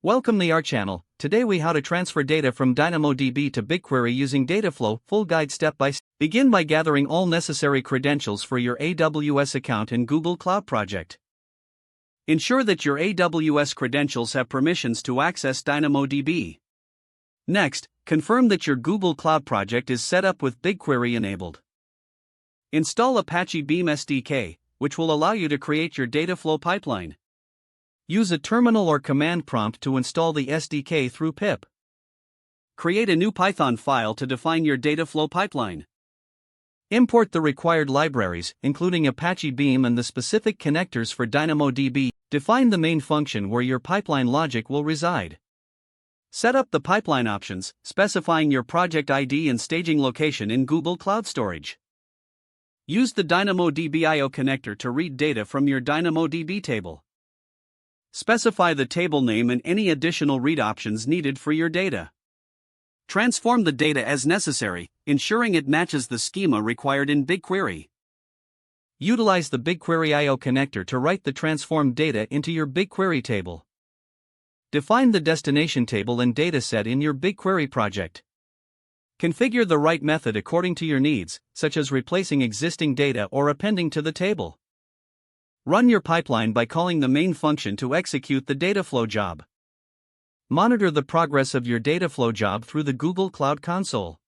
Welcome to our channel. Today we how to transfer data from DynamoDB to BigQuery using Dataflow. Full guide step by step. Begin by gathering all necessary credentials for your AWS account in Google Cloud Project. Ensure that your AWS credentials have permissions to access DynamoDB. Next, confirm that your Google Cloud Project is set up with BigQuery enabled. Install Apache Beam SDK, which will allow you to create your Dataflow pipeline. Use a terminal or command prompt to install the SDK through pip. Create a new Python file to define your Dataflow pipeline. Import the required libraries, including Apache Beam and the specific connectors for DynamoDB. Define the main function where your pipeline logic will reside. Set up the pipeline options, specifying your project ID and staging location in Google Cloud Storage. Use the DynamoDB I/O connector to read data from your DynamoDB table. Specify the table name and any additional read options needed for your data. Transform the data as necessary, ensuring it matches the schema required in BigQuery. Utilize the BigQuery I/O connector to write the transformed data into your BigQuery table. Define the destination table and dataset in your BigQuery project. Configure the right method according to your needs, such as replacing existing data or appending to the table. Run your pipeline by calling the main function to execute the Dataflow job. Monitor the progress of your Dataflow job through the Google Cloud Console.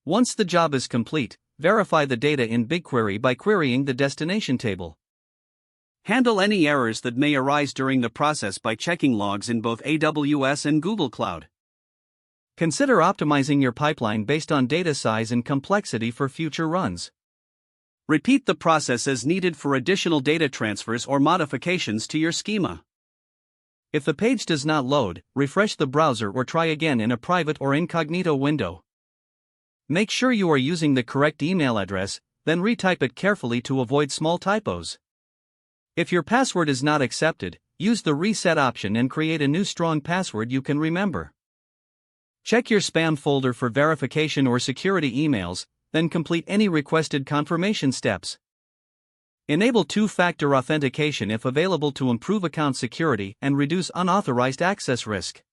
Once the job is complete, verify the data in BigQuery by querying the destination table. Handle any errors that may arise during the process by checking logs in both AWS and Google Cloud. Consider optimizing your pipeline based on data size and complexity for future runs. Repeat the process as needed for additional data transfers or modifications to your schema. If the page does not load, refresh the browser or try again in a private or incognito window. Make sure you are using the correct email address, then retype it carefully to avoid small typos. If your password is not accepted, use the reset option and create a new strong password you can remember. Check your spam folder for verification or security emails, then complete any requested confirmation steps. Enable two-factor authentication if available to improve account security and reduce unauthorized access risk.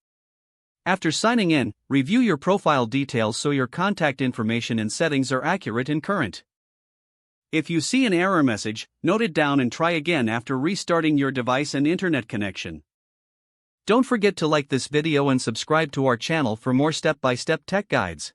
After signing in, review your profile details so your contact information and settings are accurate and current. If you see an error message, note it down and try again after restarting your device and internet connection. Don't forget to like this video and subscribe to our channel for more step-by-step tech guides.